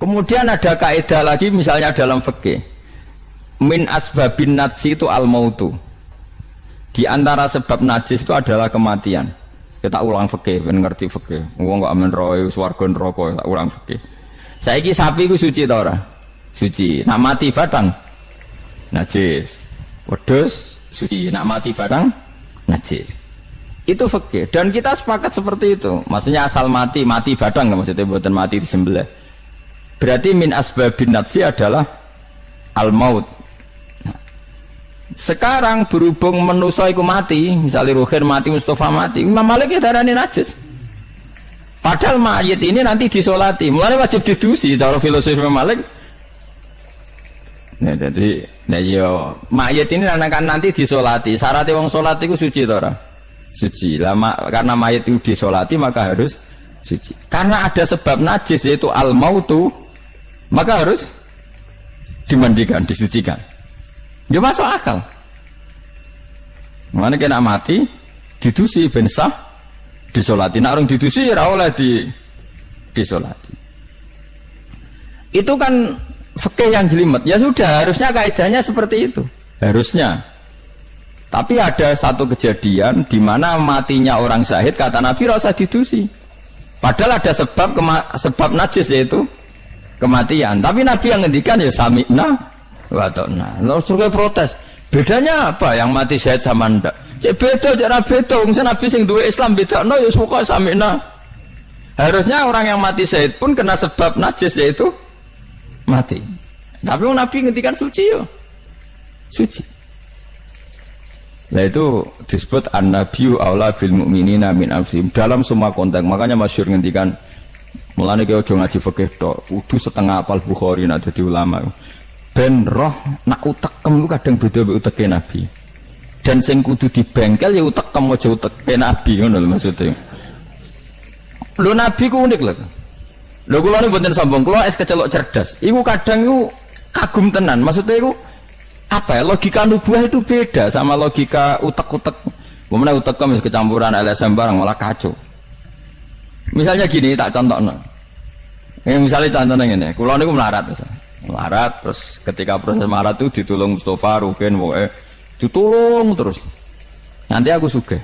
Kemudian ada kaidah lagi misalnya dalam fikih. Min asbabin najsi itu al-mautu. Di antara sebab najis itu adalah kematian. Kita ulang fikih, ben ngerti fikih. Wong kok amen roe swarga neraka, tak ulang fikih. Saiki sapi ku suci ta ora? Suci. Nak mati batang najis. Wedhus suci, nak mati batang najis. Itu fikih dan kita sepakat seperti itu. Maksudnya asal mati batang, maksudnya buatan mati disembelih. Berarti min asbabin najsi adalah al-maut. Sekarang berhubung manusa iku mati, misalnya Ruhin mati, Mustafa mati, Imam Malik ya darani najis. Padahal mayit ini nanti disolati, mulai wajib didusi cara filosofi Imam Malik. Nah, jadi, mayit ini nanti disolati. Syaratnya wong solat itu suci tora, suci. Lama karena mayit itu disolati maka harus suci. Karena ada sebab najis yaitu al-mautu, maka harus dimandikan, disucikan. Dia masuk akal. Mana kena mati, didusi ben sah, disolati. Nak orang didusi ora oleh disolati. Itu kan fikih yang jelimet. Ya sudah, harusnya kaidahnya seperti itu. Harusnya. Tapi ada satu kejadian di mana matinya orang syahid kata Nabi ora usah didusi. Padahal ada sebab najis yaitu kematian. Tapi Nabi yang ngendikan ya sami'na wa ta'na. Lalu suruh protes. Bedanya apa yang mati syahid sama ndak? Cek beda, cek ra beda. Wong Nabi sing duwe Islam bedakno ya pokoke sami'na. Harusnya orang yang mati syahid pun kena sebab najis yaitu mati. Tapi Nabi ngendikan suci yo. Suci. Nah itu disebut an-nabiyyu aula bil mu'minina min anfusihim dalam semua konteks. Makanya masyhur ngendikan mulane ki aja ngaji fikih tok, kudu setengah apal Bukhari nek dadi ulama. Ben roh nak utekem ku kadang beda mek uteke Nabi. Dan sing kudu dibengkel ya utekem aja uteke Nabi ngono lho maksudnya. Lho Nabi ku unik lho. Lho kula niku mboten sombong, kula es kecelok cerdas. Iku kadang iku kagum tenan. Maksudnya iku apa ya? Logika nubuah itu beda sama logika utek-utek. Memang utekem wis kecampuran LSM barang malah kacau. Misalnya gini tak contohno. Misalnya contohnya ngene, kula niku melarat misalnya. Melarat terus ketika proses melarat itu ditolong Mustafa, Rukin, ditolong terus. Nanti aku sugih.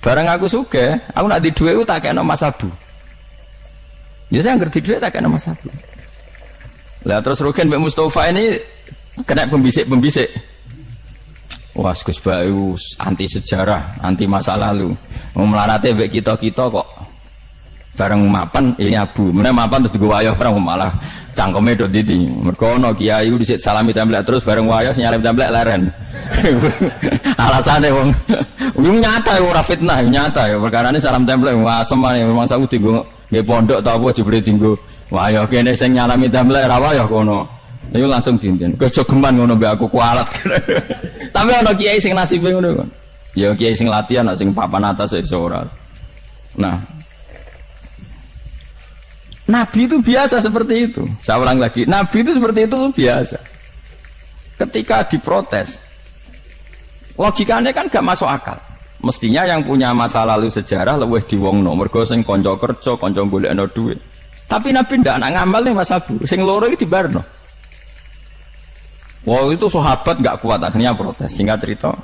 Barang aku sugih, aku nak di duit tak kena Mas Abu. Ya saya ngerti duit tak kena Mas Abu. Lah terus Rukin mbek Mustafa ini kena pembisik. Wah, Gus Bayu anti sejarah, anti masa lalu. Mau melarate mbek kita-kita kok bareng mapan ini Abu. Meneh mapan terus digo wayah bareng malah cangkeme do didi. Mergo ana kiai dhisik salami templek terus bareng wayah nyalip templek leren. Alasane wong nyata ora fitnah, nyata ya perkarane salam templek asem ae memang sak dienggo nggih pondok ta apa jebre dienggo wayah kene sing nyalami templek ra wayah kono. Niku langsung dinten. Kejogeman ngono mbek aku kualat. Tapi ana kiai sing nasibe ngono kan. Ya kiai sing latihan sing papan atas iso ora. Nah, Nabi itu biasa seperti itu. Saya ulang lagi, Nabi itu seperti itu biasa. Ketika diprotes, logikanya kan gak masuk akal. Mestinya yang punya masa lalu sejarah luwih diwongno, mergo sing kanca kerja, kanca golekno dhuwit. Tapi Nabi ndak nak ngamal ning Mas Abu, sing loro iki dibarno. Wah itu sahabat gak kuat akhirnya protes. Singkat cerita,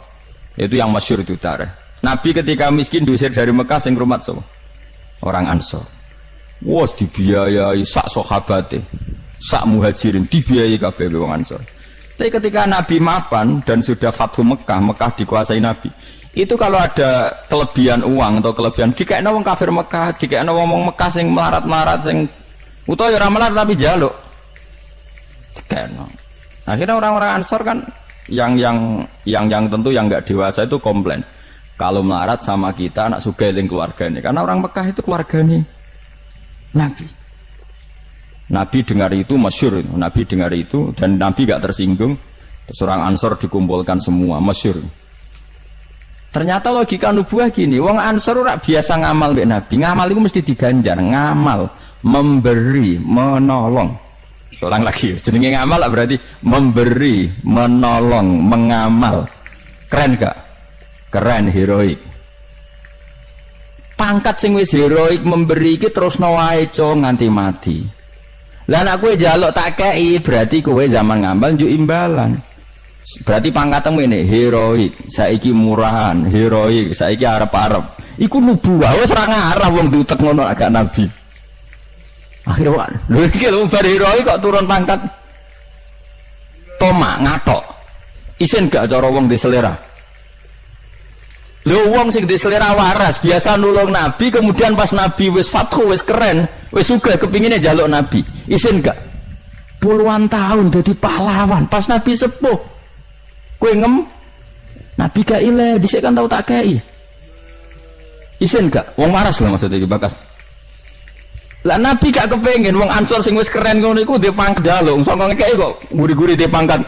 itu yang masyhur itu tarikh. Nabi ketika miskin diusir dari Mekah sing rumat so, orang Ansor. Wah dibiayai sak sahabate, sak muhajirin dibiayai kabeh wong Ansor. Tapi ketika Nabi mapan dan sudah Fathu Mekah, Mekah dikuasai Nabi. Itu kalau ada kelebihan uang atau kelebihan dikekno wong kafir Mekah, dikekno wong Mekah sing melarat-melarat sing utawa ya ora melarat tapi njaluk. Dikekno. Akhirnya orang-orang Ansor kan yang tentu yang enggak dewasa itu komplain. Kalau melarat sama kita anak sugih ning keluargane. Karena orang Mekah itu keluargane Nabi. Nabi dengar itu masyhur, Nabi dengar itu dan Nabi gak tersinggung. Terus orang Ansor dikumpulkan semua, masyhur. Ternyata logika nubuah gini, wong Ansor ora biasa ngamal mbek Nabi. Ngamal itu mesti diganjar, ngamal, memberi, menolong. Ulang lagi, jenenge ngamal berarti memberi, menolong, mengamal. Keren gak? Keren, heroik. Pangkat sing wis heroik memberi iki terusno wae nganti mati. Lah nek kowe njaluk tak kei berarti kowe zaman ngambal njuk imbalan. Berarti pangkatmu ini heroik, saiki murahan, heroik, saiki arep-arep. Iku nubuwah wis ora ngarah wong diutek ngono agak nabi. Akhirnya lho iki lho bar heroik kok turun pangkat. Toma ngatok. Isin gak cara wong di selera. Lho wong sing di selera waras biasa nulung nabi kemudian pas nabi wis fathu wis keren, wis sugih kepingine njaluk nabi. Isin gak? Puluhan tahun dadi pahlawan pas nabi sepuh. Kowe ngem nabi gak ile dhisik kan tau tak kei. Isin gak? Wong waras lho maksudnya iki bakas. Lah nabi gak kepengin wong Ansor sing wis keren ngono iku ndek pangkat njaluk, sangka ngekeki kok guri-guri ndek pangkat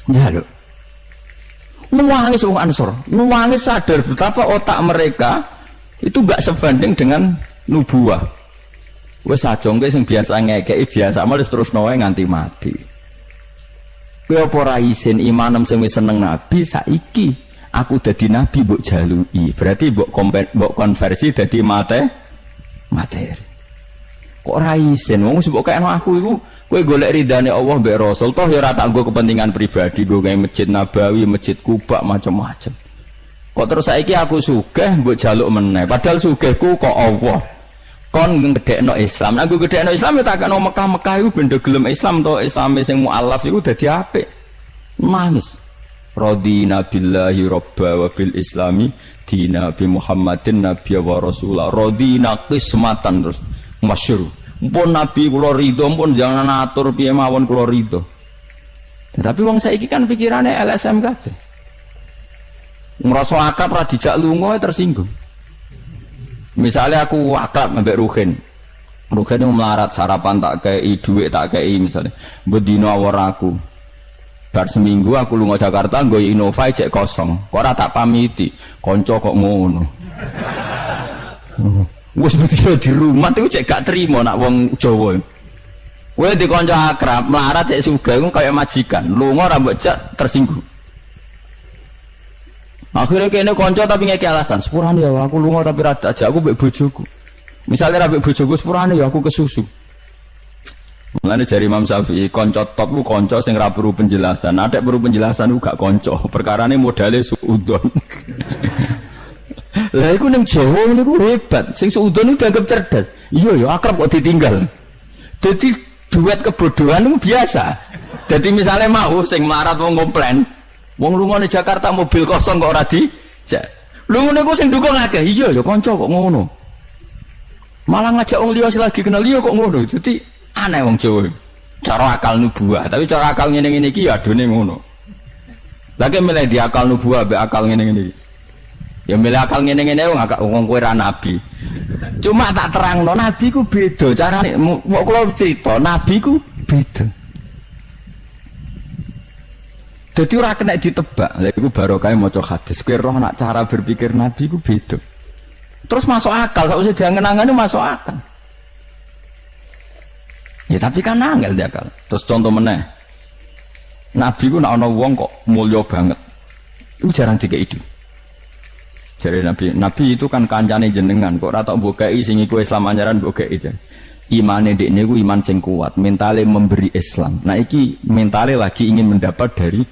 njaluk. Nuwangis wong Ansor, nuwangis sadar betapa otak mereka itu gak sebanding dengan nubuah. Wis sajongke sing biasa ngekeki biasa malah terus wae nganti mati. Kowe apa ora isin imanem sing wis seneng nabi saiki aku dadi nabi mbok jaluki. Berarti mbok konversi dadi materi. Kok ora isin wong mbok kayakno aku iku kowe golek ridane Allah mbek Rasul toh ya ora tak nggo kepentingan pribadi nggo gawe Masjid Nabawi, Masjid Kuba macam-macam. Kok terus saiki aku sugih mbok jaluk meneh padahal sugihku kok Allah. Kon gedekno Islam. Aku gedekno Islam ya tak kena Mekah-Mekah iku benda gelem Islam to, Islame sing mualaf iku dadi apik. Nangis. Radina billahi robba wa bil islami dina bi Muhammadin nabiyya wa rasulah. Radina qismatan terus masyhur. Mpun nabi kula ridho, mpun jangan atur piye mawon kula ridho. Tapi wong saiki kan pikirane LSM kabeh. Ngrasa akad ra dijak lunga tersinggung. Misalnya aku akrab ambek Ruhin itu melarat sarapan tak kei, duit tak kei misalnya bedino awor aku bar seminggu aku lunga Jakarta nggo Innova cek kosong kok ora tak pamiti konco kok ngono wis bedino di rumah itu cek gak terima nak wong Jawa kowe di konco akrab melarat cek sugih kaya majikan lunga ora mbok jak tersinggung. Akhirnya kene konco tapi ngeki alasan sepurane ya aku lunga tapi rada aja aku mbek bojoku. Misalnya ra mbek bojoku sepurane ya aku kesusu. Mulane jari Imam Syafi'i konco top ku konco sing ra perlu penjelasan. Nek perlu penjelasan ku gak konco, perkarane modale suudon. Lah iku ning Jawa niku hebat. Sing suudon iku dianggap cerdas. Iya ya akrab kok ditinggal. Dadi duet kebodohan itu biasa. Dadi misalnya mau sing melarat wong komplain wong lunga di Jakarta mobil kosong kok ora dijak. Lho ngene ku sing dukung akeh. Iya ya kanca kok ngono. Malah ngajak wong liya lagi kenal liya kok ngono. Dadi aneh wong Jawa. Cara akal nubuah, tapi cara akal ngene-ngene iki ya adone ngono. Lagi milih di akal nubuah mbek akal ngene-ngene iki. Ya milih akal ngene-ngene wong kowe ra nabi. Cuma tak terangno nabi ku beda carane. Mau kula cerita nabi ku beda. Jadi ora kena ditebak. Lha iku barokah maca hadis. Kowe roh nak cara berpikir nabi ku beda. Terus masuk akal, sausé diangen-angene masuk akal. Ya tapi kan angel dia akal. Terus contoh meneh. Nabi ku nek ana wong kok mulya banget. Itu jarang dikei itu. Jadi nabi itu kan kancane jenengan kok ora tok mbokeki sing iku Islam anyaran mbokeki jan. Imane dekne ku iman sing kuat, mentale memberi Islam. Nah iki mentale lagi ingin mendapat dari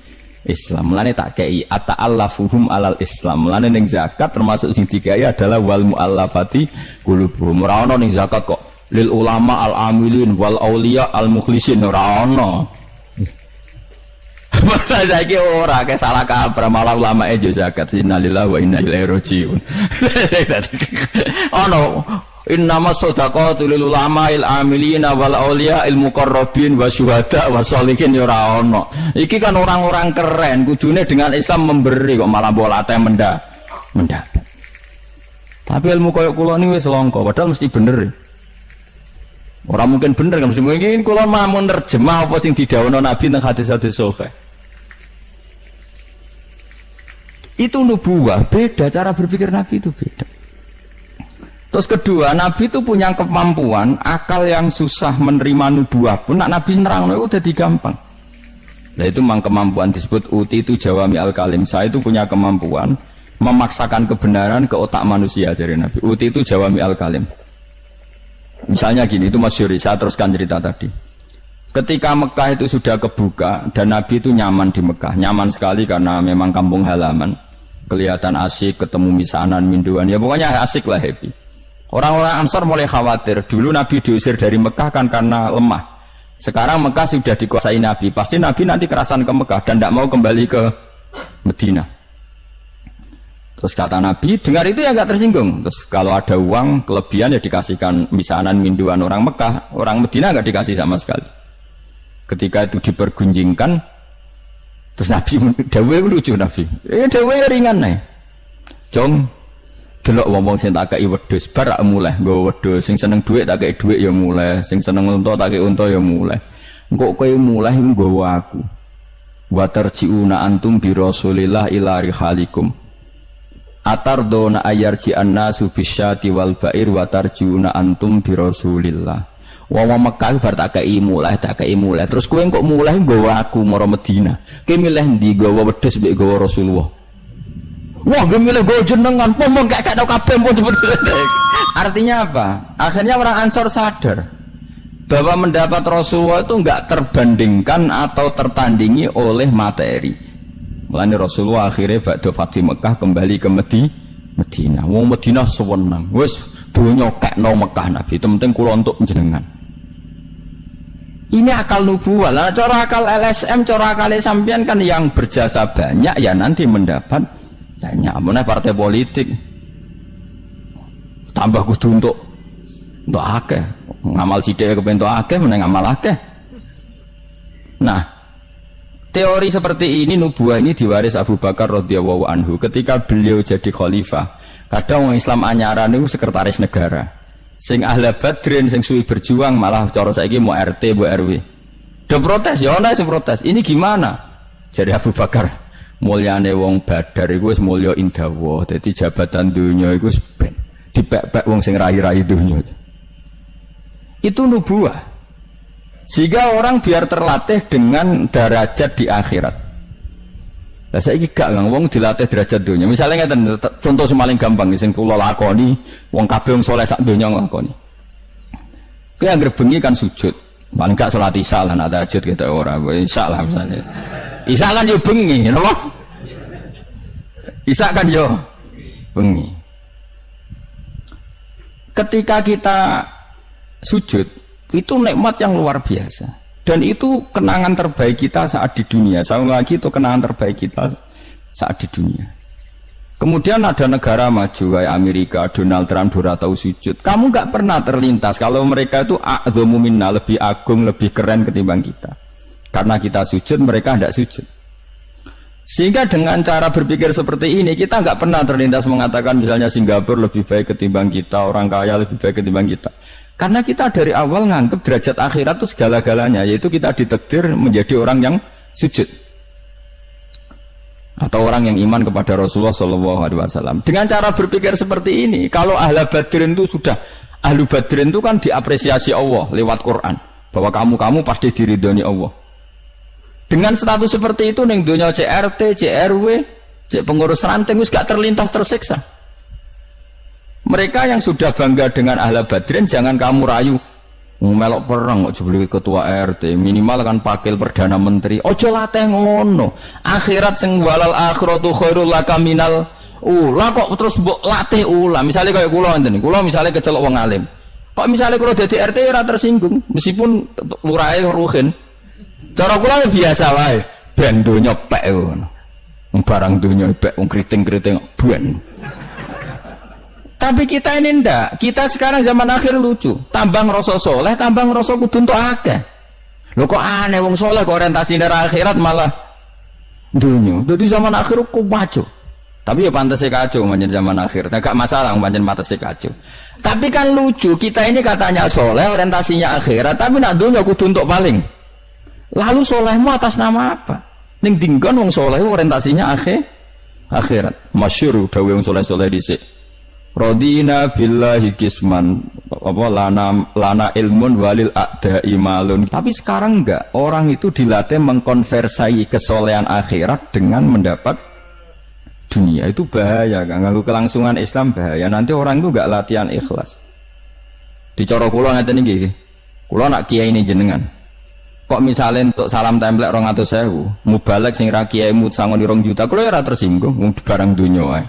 Islam. Mulane tak kei ata'allafuhum alal Islam. Mulane ning zakat termasuk sing digawe adalah wal muallafati qulubuhum. Ora ono ning zakat kok lil ulama al amilin wal auliya al mukhlisin ora ono. Masa saiki ora ke salah kaprah malah ulama jo zakat innalillahi wa inna ilaihi rajiun. Ono innama shadaqatu lil ulama'il amilina wal auliya'il muqarrabin wa syuhada wa sholihin ya ora ono. Iki kan orang-orang keren kudune dengan Islam memberi kok malah bolate mendapat. Tapi ilmu koyo kula ni wis langka padahal mesti bener. Ora mungkin bener kan mesti mungkin kula mamun nerjemah apa sing didhawuhna Nabi teng hadis-hadis sahih. Itu nubuwah beda cara berpikir Nabi itu beda. Terus kedua, Nabi itu punya kemampuan akal yang susah menerima nubuah pun nak Nabi nerangno itu udah gampang. Nah itu memang kemampuan disebut uti itu jawami al kalim. Saya itu punya kemampuan memaksakan kebenaran ke otak manusia dari Nabi. Uti itu jawami al kalim. Misalnya gini, itu masyhur, saya teruskan cerita tadi. Ketika Mekah itu sudah kebuka dan Nabi itu nyaman di Mekah, nyaman sekali karena memang kampung halaman, kelihatan asik, ketemu misanan, minduan, ya pokoknya asik lah, happy. Orang-orang Ansor mulai khawatir, dulu Nabi diusir dari Mekah kan karena lemah. Sekarang Mekah sudah dikuasai Nabi, pasti Nabi nanti kerasan ke Mekah dan tidak mau kembali ke Medina. Terus kata Nabi, dengar itu ya nggak tersinggung. Terus kalau ada uang kelebihan ya dikasihkan misanan, minduan orang Mekah, orang Medina nggak dikasih sama sekali. Ketika itu dipergunjingkan, terus Nabi dawe lucu Nabi, dawe ringan nih, jong, delok wong sing tak kei wedhus, bar mulai nggo wedhus, sing seneng duit tak kei duit ya mulai, sing seneng unta tak kei unta ya mulai. Engko kowe mulai nggawa aku. Wa tarjiuna antum bi Rasulillah ila rihalikum. Atardona ayarji annasu bisyati wal ba'ir wa tarjiuna antum bi Rasulillah. Wong Mekah bar tak kei mulai. Terus kowe kok mulai nggawa aku mara Madinah. Kowe milih ndi nggawa wedhus mbek nggawa Rasulullah? Wah, gue milih gue jenengan, pomong gak tau kabeh pun. Artinya apa? Akhirnya orang Ansor sadar bahwa mendapat Rasulullah itu enggak terbandingkan atau tertandingi oleh materi. Mulane Rasulullah akhirnya ba'da Fatih Mekah kembali ke Medina. Wong Medina sewenang. Wis donya kekno Mekah Nabi, itu penting kula untuk jenengan. Ini akal nubuwah. Lah cara akal LSM, cara akal sampean kan yang berjasa banyak ya nanti mendapat banyak. Mana partai politik tambah kudu untuk akeh. Ngamal sithik kepen untuk akeh, meneng ngamal akeh. Nah, teori seperti ini nubuah ini diwaris Abu Bakar radhiyallahu anhu ketika beliau jadi khalifah. Kadang orang Islam anyaran itu sekretaris negara. Sing ahli Badrin, sing suwi berjuang malah cara saiki mau RT, mau RW. Udah protes, ya ana sing protes. Ini gimana? Jadi Abu Bakar, mulyane wong Badar iku wis mulya indawa. Dadi jabatan dunya iku wis ben dipek-pek wong sing rai-rai dunya. Itu nubuah. Sehingga orang biar terlatih dengan derajat di akhirat. Lah saiki gak wong dilatih derajat dunia. Misalnya ngeten contoh paling gampang sing kula lakoni, wong kabeh wong saleh sak donya nglakoni. Kuwi anggere bengi kan sujud. Paling gak salat isya lan tahajud kita ora. Isya lah misalnya. Isya kan yo bengi, napa? Isya kan yo bengi. Ketika kita sujud, itu nikmat yang luar biasa. Dan itu kenangan terbaik kita saat di dunia. Sekali lagi itu kenangan terbaik kita saat di dunia. Kemudian ada negara maju kayak Amerika, Donald Trump tahu sujud. Kamu nggak pernah terlintas kalau mereka itu a'dhamu minna, lebih agung, lebih keren ketimbang kita. Karena kita sujud, mereka tidak sujud. Sehingga dengan cara berpikir seperti ini, kita nggak pernah terlintas mengatakan misalnya Singapura lebih baik ketimbang kita, orang kaya lebih baik ketimbang kita. Karena kita dari awal nganggap derajat akhirat itu segala-galanya, yaitu kita ditakdir menjadi orang yang sujud atau orang yang iman kepada Rasulullah SAW. Dengan cara berpikir seperti ini, kalau ahlu badrin itu sudah, ahlu badrin itu kan diapresiasi Allah lewat Quran, bahwa kamu pasti diridhoni Allah. Dengan status seperti itu, neng dunia CRT, CRW, pengurus ranting, wis gak terlintas tersiksa. Mereka yang sudah bangga dengan ahli badrin, jangan kamu rayu melok perang kok jadi ketua RT, minimal kan pakil perdana menteri. Ojo latih ngono. Akhirat sing walal akhiratu khairul laka minal ula, kok terus mbok latih ula. Misalnya kayak kula ngenten, kula misalnya kecelok wong alim. Kok misalnya kula dadi RT ora tersinggung, meskipun lurahe ruhin. Cara kula biasa wae, ben donya pek ngono. Barang donya pek wong kriting-kriting ben. Tapi kita ini ndak. Kita sekarang zaman akhir lucu. Tambang rasa soleh, tambang rasa kudu entuk akeh. Lho kok aneh wong soleh kok orientasi nang akhirat malah dunya. Dadi zaman akhir kok maju. Tapi ya pantas kacau manjen zaman akhir. Enggak masalah manjen pantas kacau. Tapi kan lucu, kita ini katanya soleh, orientasinya akhirat, tapi nak dunya kudu entuk paling. Lalu solehmu atas nama apa? Ning dinggon wong soleh orientasinya akhirat. Masyhur dawuh wong soleh-soleh dhisik. Radina billahi kisman apa lana ilmun walil a'da'i malun. Tapi sekarang enggak, orang itu dilatih mengkonversai kesolehan akhirat dengan mendapat dunia. Itu bahaya, kan? Ganggu kelangsungan Islam bahaya. Nanti orang itu enggak latihan ikhlas. Dicara kula ngeten iki. Kula nak kiai ini jenengan. Kok misalnya untuk salam templek 200.000, mubalek sing ra kiaimu sangon 2 juta, kula ora tersinggung wong barang donya wae.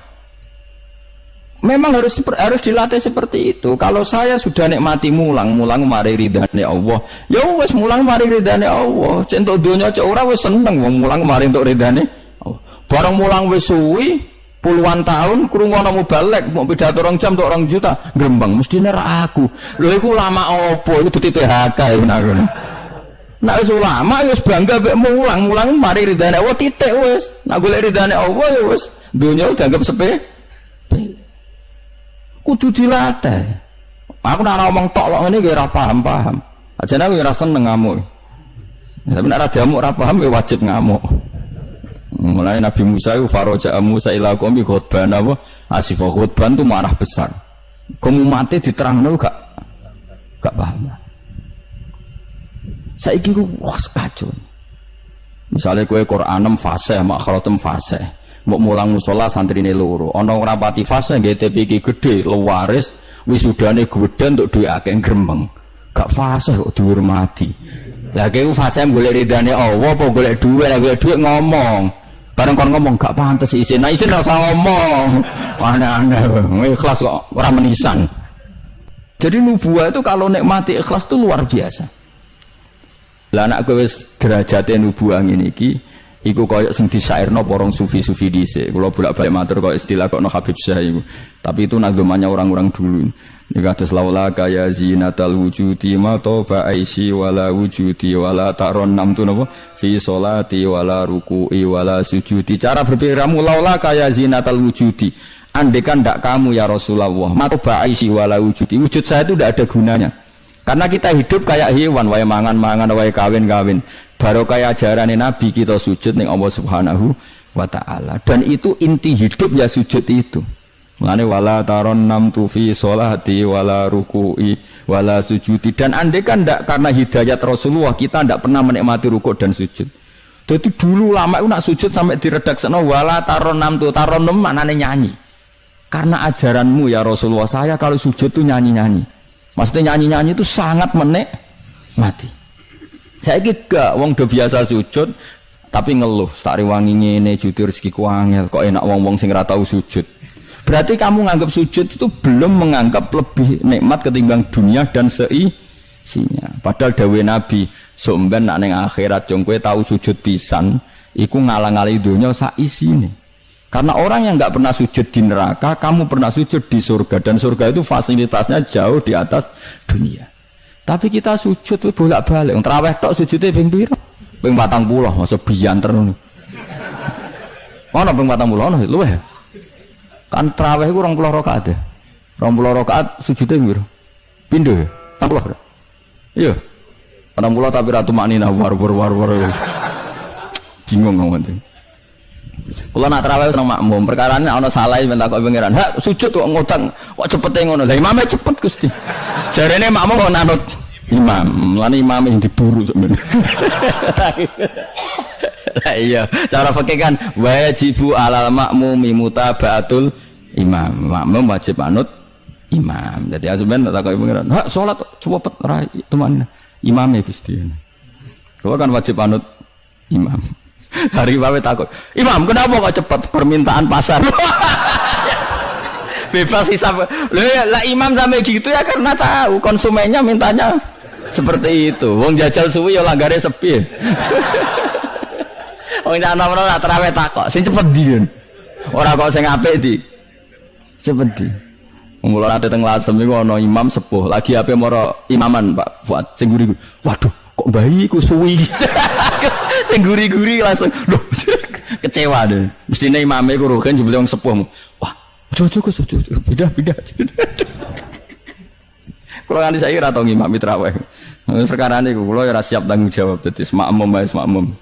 Memang harus dilatih seperti itu. Kalau saya sudah nikmati mulang mari ridane Allah. Ya wis mulang mari ridane Allah. Cek entuk donya cek ora wis seneng wong mulang mari entuk ridane Allah. Barang mulang wis suwi puluhan tahun krungono mubalek mau pidato 2 jam tok 2 juta grembang mestine ra aku. Lho iku ulama opo iku duti THK iku ngono. Nek wis ulama wis bangga mek mulang mari ridane Allah titik wis. Nek golek ridane Allah ya wis donya dianggap sepele. Kudu dilatih. Aku nek ngomong tok lok ngene iki ora paham. Ajane aku ora seneng ngamuk. Tapi nek ora diamuk ora paham ya wajib ngamuk. Mulai Nabi Musa itu faroja Musa ila qaumi khutban apa asifah khutban itu marah besar. Kamu mati diterangno gak paham. Saiki ku wah kacau. Misalnya kowe Qur'anem fasih, makhratem fasih. Mbok mulang musala santrine loro. Ana ora pati fasih nggih TPK gede, lewaris, wisudane gedhe entuk dhuwit akeh gremeng. Gak fasih kok dihormati. Lah kowe fasih golek ridane Allah apa golek dhuwit, golek dhuwit ngomong. Bareng kon ngomong gak pantes isin. Nah isin ora usah ngomong. Aneh-aneh, ikhlas kok ora menisan. Jadi nubuah itu kalau nikmati ikhlas itu luar biasa. Lah anak kowe wis derajate nubuah ngene iki, iku koyo sing disairno porong sufi-sufi dhisik. Kula bolak-balik matur koyo istilah kok no Habib Syah iku. Tapi itu nagomannya orang-orang dulu. Ini kados laula kaya zinatal wujudi ma toba aisi wala wujudi wala taron nam tu napa fi sholati wala ruku'i wala sujudi. Cara berpikirmu laula kaya zinatal wujudi. Andekan ndak kamu ya Rasulullah ma toba aisi wala wujudi. Wujud saya itu ndak ada gunanya. Karena kita hidup kayak hewan, wae mangan-mangan, wae kawin-kawin. Baru kayak ajaran Nabi kita sujud ning Allah Subhanahu wa taala. Dan itu inti hidup ya sujud itu. Mulane wala taron nam tu fi sholati wala ruku'i wala sujudi. Dan andai kan ndak karena hidayat Rasulullah kita ndak pernah menikmati rukuk dan sujud. Jadi dulu lama itu nak sujud sampai diredaksana wala taron nam tu taron nam maknane nyanyi. Karena ajaranmu ya Rasulullah saya kalau sujud tuh nyanyi-nyanyi. Maksudnya nyanyi-nyanyi itu sangat menikmati. Saya gak wong do biasa sujud tapi ngeluh tak rewangi ngene jujur rezekiku angel kok enak wong-wong sing ora tau sujud. Berarti kamu menganggap sujud itu belum menganggap lebih nikmat ketimbang dunia dan seisinya. Padahal dawuh Nabi, somben nak ning akhirat jong kowe tau sujud pisan, iku ngalang-alangi dunya sak isine. Karena orang yang enggak pernah sujud di neraka, kamu pernah sujud di surga dan surga itu fasilitasnya jauh di atas dunia. Tapi kita sujud bolak-balik, traweh tok sujudnya ping pira? Ping 40, masa bianter ngono. Ono ping 40 ono luweh. Kan tarawih iku 20 rakaat ya. 20 rakaat sujudnya piro? Pindho ya? 40. Iya. 40 tapi ratu maknina war. Bingung ngomong. Kula nak tarawih seneng makmum, perkarane ana salah ben takok pengiran. Hak sujud kok ngutang, kok cepete ngono. Lah imame cepet Gusti. Jarene makmum kok nanut imam, lan imame diburu sebenarnya. Lah iya, cara fikih kan wajibu alal makmumi mutabaatul imam. Makmum wajib anut imam. Jadi azumen tak kok pengiran. Hak salat cepet ra teman imame Gusti. Kau kan wajib anut imam. Hari bawe takut, imam kenapa kok cepat permintaan pasar? Bebas hisab. Lah imam sampai gitu ya karena tahu konsumennya mintanya seperti itu. Wong jajal suwi ya langgare sepi. Wong ana ora tarawih takok, sing cepet ndi. Ora kok sing apik di. Cepet di. Mula ate teng Lasem iku ana imam sepuh, lagi ape mara imaman Pak Fuad sing guri. Waduh, kok bayi ku suwi. Sing guri-guri langsung loh kecewa deh. Mestine imame ku rohen jebule wong sepuh. Wah, ojo pindah. Kula nganti saiki ora tau ngimam traweh. Perkara niku kula ora siap tanggung jawab dadi makmum.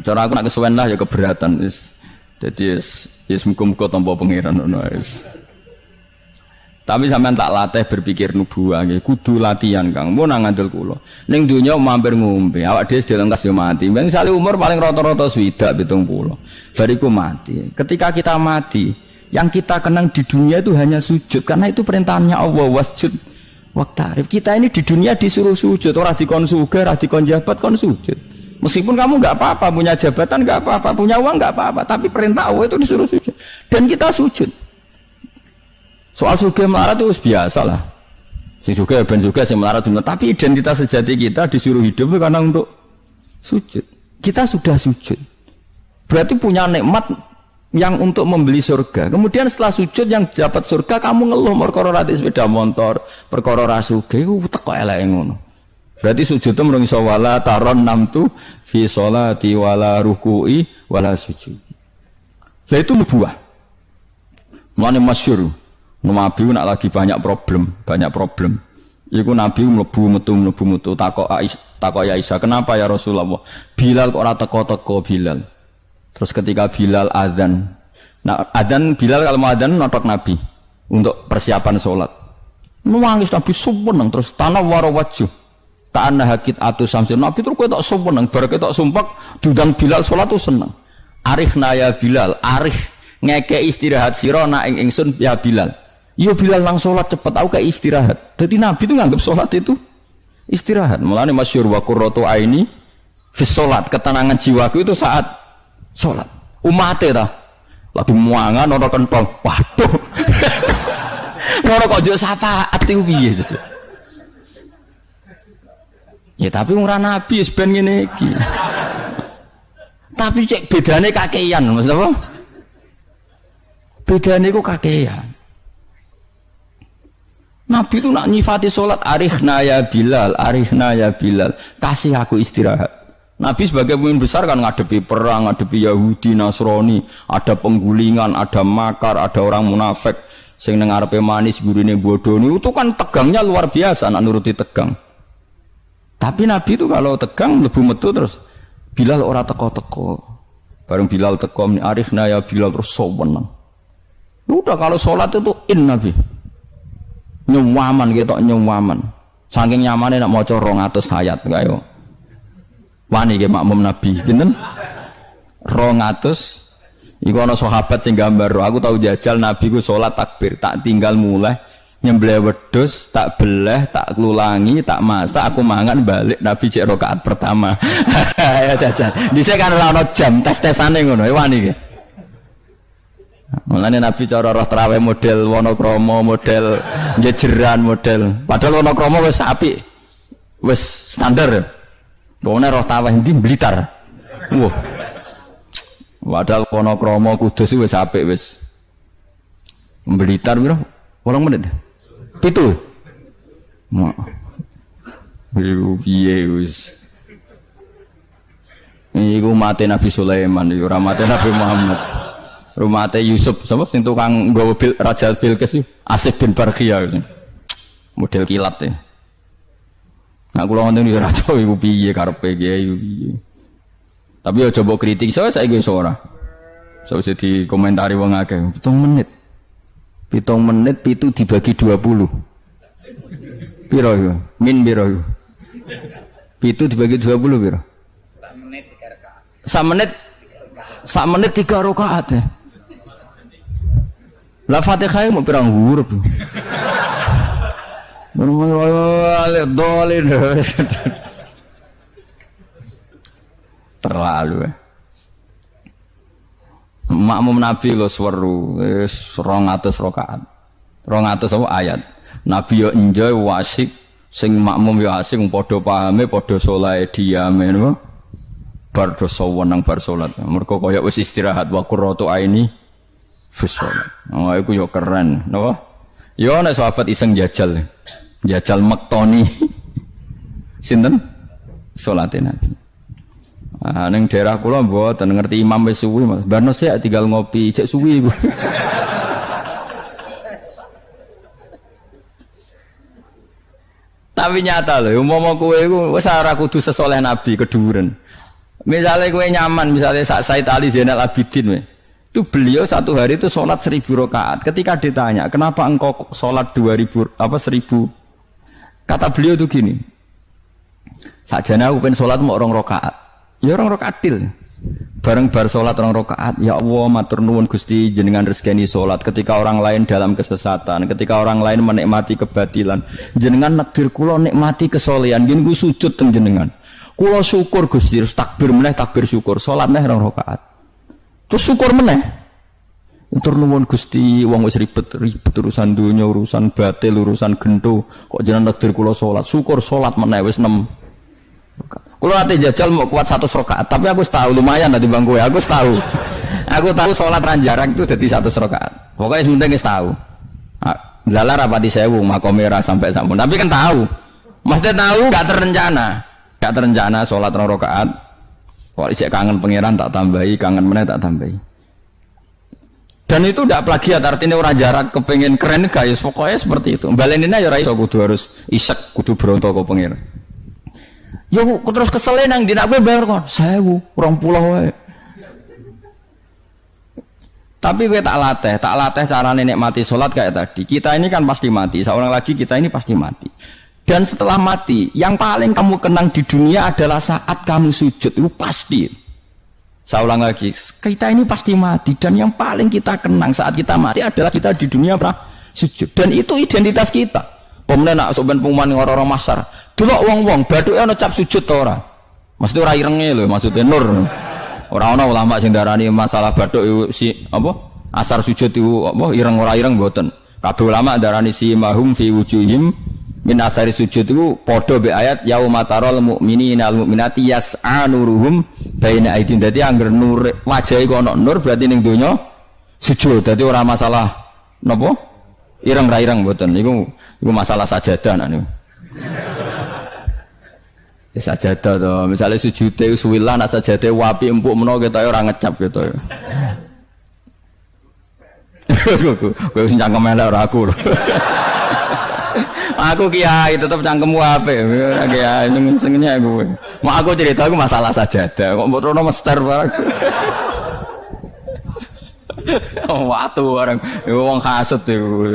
Cara aku nak kesuwen lah ya keberatan wis. Dadi wis muga-muga tampa pangeran ngono wis. Tapi sampean tak latih berpikir nubuah nggih, kudu latihan Kang. Mun nang ngandel kula. Ning donya mampir ngombe, awak dhewe delengkas yo mati. Misale umur paling rata-rata 60 70. Bariku mati. Ketika kita mati, Yang kita kenang di dunia itu hanya sujud, karena itu perintahnya Allah, wasjud waqtarib. Kita ini di dunia disuruh sujud, orang dikon sugih, orang dikon jabat kon sujud. Meskipun kamu nggak apa-apa, punya jabatan nggak apa-apa, punya uang nggak apa-apa, tapi perintah Allah itu disuruh sujud. Dan kita sujud. Soal sugih melarat itu biasa lah. Si sugih ben sugih, si melarat benar. Tapi identitas sejati kita disuruh hidup karena untuk sujud. Kita sudah sujud. Berarti punya nikmat yang untuk membeli surga. Kemudian setelah sujud yang dapat surga kamu ngeluh perkara rati sepeda motor, perkara ra sugih ku teko eleke ngono. Berarti sujud itu mrung iso wala taron namtu fi sholati wala ruku'i wala sujud. Lah itu nubuwah. Mane masyhur. Nabi nak lagi banyak problem. Iku Nabi mlebu metu takok Aisyah, "Kenapa ya Rasulullah? Bilal kok ora teko-teko Bilal?" Terus ketika Bilal adzan. Nah, adzan Bilal kalau mau adzan notok Nabi untuk persiapan sholat. Nangis Nabi sumeneng terus tanah warawaju. Ta'anna hakit atu samsin. Nabi terus kowe tok sumeneng, bar ketok sumpek diundang Bilal sholat tuh seneng. Arihna ya Bilal, arih ngeke istirahat sira nak ing ingsun ya Bilal. Yo Bilal nang sholat cepet aku kayak istirahat. Jadi Nabi itu nganggap sholat itu istirahat. Mulane masyhur wa qurratu aini fi sholat, ketenangan jiwaku itu saat sholat. Umate ta lagi muangan ono kentong. Waduh. Ora kok njuk syafaat iku piye to. Ya tapi ora nabi wis ben ngene iki. Tapi cek bedane kakean, Mas apa? Bedane ku kakean. Nabi itu nak nyifati sholat arihna ya Bilal, kasih aku istirahat. Nabi sebagai pemimpin besar kan ngadepi perang, ngadepi Yahudi, Nasrani, ada penggulingan, ada makar, ada orang munafik sing nang ngarepe manis gurine bodoni, itu kan tegangnya luar biasa nak nuruti tegang. Tapi Nabi itu kalau tegang mlebu metu terus Bilal ora teko-teko. Bareng Bilal teko arifna ya Bilal terus soweneng. Udah kalau sholat itu Nabi. Nyuwaman gitu nyuwaman. Saking nyamane nak maca 200 ayat kaya. Wani ge makmum Nabi, pinten? 200. Iku ana sahabat sing gambar, aku tahu jajal Nabi ku salat takbir, tak tinggal mulai nyembelih wedhus, tak belah, tak klulangi, tak masak, aku mangan balik Nabi cek rakaat pertama. Ya jajal. Dhisik kan ora ana jam tes-tesane ngono, wani ge. Mulane Nabi cara roh traweh model Wonokromo, model jejeran, model. Padahal Wonokromo wis apik. Wis standar. Wong roh traweh ndi Blitar. Wah. Padahal Wonokromo Kudus wis apik wis. Blitar piro? 8 menit. 7. Mak. Piye wis. Iku mate Nabi Sulaiman, ora mate Nabi Muhammad. Rumahnya Yusuf, sama sing tukang nggawa Raja Bilqis Asif bin Barkhia model kilat ya. Nah kula ngoten ya raja iku piye karepe kiai piye. Tapi ya coba kritik saya wis ora. Sawise dikomentari wong akeh 7 menit. 7 menit pitu dibagi 20. Piro iku? Min piro iku? Pitu dibagi 20 piro? 1 menit 3 rakaat. 1 menit 3 rakaat ya. La Fatihah mau pirang huruf. Terlalu. Makmum Nabi lo seweru, 200 rakaat. 200 apa ayat. Nabi yo enjoy wasik, sing makmum yo asik padha pahame, padha saleh diame napa. Bar dosa wenang bar salat. Mergo kaya wis istirahat wa qurratu aini fi shalat. Oh iku yo keren, napa? Yo nek sahabat iseng jajal. Jajal mektoni. Sinten? Salate Nabi. Ah ning daerah kula mboten ngerti imam wis suwi, Mas. Barno sik tinggal ngopi, cek suwi iku. Tapi nyata lho, umpama kowe iku wis ora kudu sesoleh Nabi keduren. Misalnya kowe nyaman, misalnya Said Ali Zainal Abidin, itu beliau satu hari itu sholat 1000 rakaat. Ketika ditanya, kenapa engkau sholat 1000 kata beliau itu gini, sakjane aku pengen sholat mau 2 rakaat. Ya 2 rakaat til. Bareng bar salat 2 rakaat, ya Allah matur nuwun Gusti jenengan rezekani salat ketika orang lain dalam kesesatan, ketika orang lain menikmati kebatilan. Jenengan negir kula nikmati kesolehan, nggih niku sujud teng jenengan. Kula syukur Gusti, terus takbir meneh takbir syukur, salat neh 2 rakaat. Terus syukur meneh. Matur nuwun Gusti, wong wis ribet urusan dunya, urusan batil, urusan gento, kok jenengan negir kula salat, syukur salat meneh wis 6. Kalau nanti jajal mau kuat 100 rakaat, tapi aku tahu lumayan nanti bang gue. Aku tahu sholat ranjarang itu jadi 100 rakaat. Pokoknya sementing tahu. Lala rapati sewu makomera sampai sampun. Tapi kan tahu, maksudnya tahu gak terencana sholat 2 rakaat. Kalau isek kangen pangeran tak tambahi, kangen meneh tak tambahi. Dan itu tidak plagiat, artinya orang jarak kepengen keren guys. Pokoknya seperti itu. Balenina ya rai. Kudu harus isek, kudu berontok ke pangeran. Yo terus kesel nang dina kowe bayar kon 1000, 20 wae. Tapi kowe tak latih carane nikmati salat kayak tadi. Kita ini kan pasti mati, seorang lagi kita ini pasti mati. Dan setelah mati, yang paling kamu kenang di dunia adalah saat kamu sujud, itu pasti. Saya ulang lagi, kita ini pasti mati dan yang paling kita kenang saat kita mati adalah kita di dunia sujud. Dan itu identitas kita. Pemenang nak soben pengumuman orang-orang masar. Delok wong-wong bathuke ana cap sujud ta ora? Maksudnya ora irenge lho, maksudnya nur. Ora ana ulama sing darani masalah bathuk si apa? Asar sujud itu apa ireng ora ireng mboten. Kabeh ulama darani si mahum fi wujuhim min athari sujud itu padha be ayat yauma taral mu'minina al mu'minati yas'a nuruhum baina aidin. Dadi angger nur wajahe kok ana nur berarti ning donya sujud. Dadi ora masalah napa? Ireng ra ireng mboten. Iku masalah sajadah nak niku. Sajadah to, misalnya sujude suwilan nek sajadah wapi empuk menawa ketoke ora ngecap gitu ya. Kowe wis cangkem elek ora aku. Aku kiai tetep cangkemmu apik. Kiai senengnya kowe. Mau aku cerita aku masalah sajadah, kok mbok rono mester barang. Oh, watu barang. Wong hasud iku.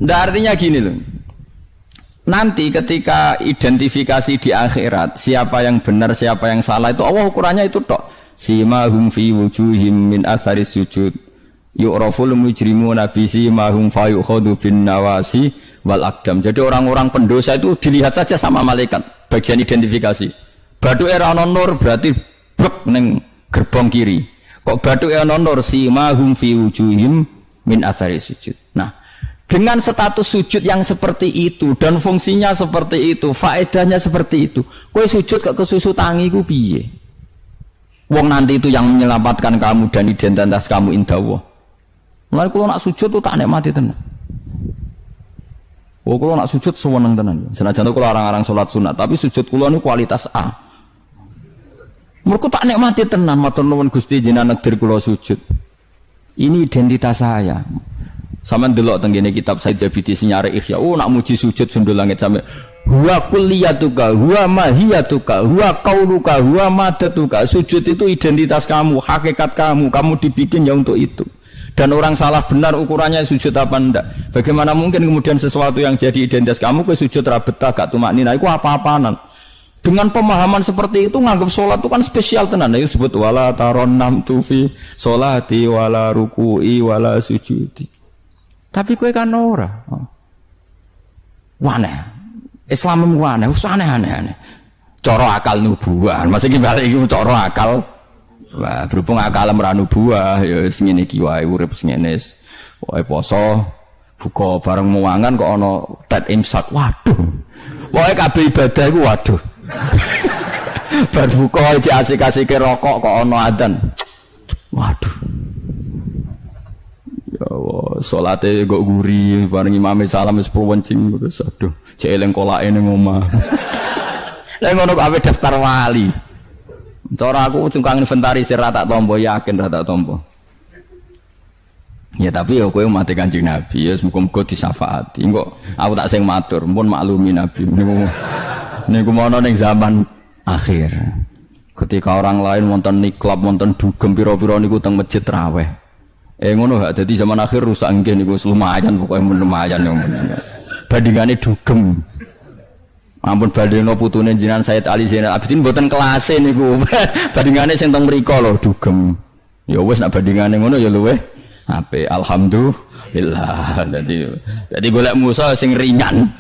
Ndak artinya gini loh. Nanti ketika identifikasi di akhirat siapa yang benar siapa yang salah itu Allah ukurannya itu tok. Simahum fi wujuhim min athari sujud yu'raful mujrimuna bi simahum fayukhadu bin nawasi wal aqdam. Jadi orang-orang pendosa itu dilihat saja sama malaikat bagian identifikasi. Bathuke ora ana nur berarti brek ning gerbong kiri. Kok bathuke ana nur simahum fi wujuhim min athari sujud. Nah, dengan status sujud yang seperti itu dan fungsinya seperti itu, faedahnya seperti itu. Kowe sujud kok kesusu tangi ku piye? Wong nanti itu yang menyelamatkan kamu dan identitas kamu indah Allah. Mulai kalau nak sujud tuh tak nikmati tenan. Oh, kalau nak sujud sewenang tenan. Senajan kalau orang-orang sholat sunat, tapi sujud kula ini kualitas A. Mereka tak nikmati tenan. Matur nuwun Gusti jenengan negdir kula sujud. Ini identitas saya. Sama delok tenggene kitab Said Zabidi Sinyare Ihya. Oh nak muji sujud sundul langit sampai huwa kulliyatuka, huwa mahiyatuka, huwa qauluka, huwa madatuka. Sujud itu identitas kamu, hakikat kamu. Kamu dibikin ya untuk itu. Dan orang salah benar ukurannya sujud apa enggak. Bagaimana mungkin kemudian sesuatu yang jadi identitas kamu ke sujud ra betah gak tumaknina iku apa-apaanan. Dengan pemahaman seperti itu nganggap sholat itu kan spesial tenan. Itu disebut wala taronnam tufi sholati wala ruku'i wala sujudi. Tapi kowe kan ora. Waneh. Islam waneh, aneh-aneh. Cara akal nubuah. Maksudnya balik iki cara akal. Wah, berhubung akal ora nubuah ya wis ngene iki wae urip ngene. Wae poso, buka bareng muangan kok ana tet imsak. Waduh. Wae kabeh ibadah iku waduh. Bar buka iki asik-asike rokok kok ana adzan. Waduh. Ya Allah, salate kok guri bareng imame salam wis wencing terus aduh, cek eling kolake ning omah. Lah ngono kok ape daftar wali. Cara aku cungkang inventarisir ra tak tampa yakin ra tak tampa. Ya tapi ya kowe mati Kanjeng Nabi ya muga-muga disyafaati. Engko aku tak sing matur, mumpun maklumi Nabi niku mono ning zaman akhir. Ketika orang lain wonten niklab, wonten dugem pira-pira niku teng masjid raweh. Ngono gak dadi zaman akhir rusak nggih niku lumayan pokoke lumayan yo. Bandingane dugem. Ampun badheno putune jenengan Said Ali Zainal Abidin mboten kelase niku. Bandingane sing teng mriko lho dugem. Ya wis nek bandingane ngono ya luweh apik. Alhamdulillah. Dadi golek musa sing ringan.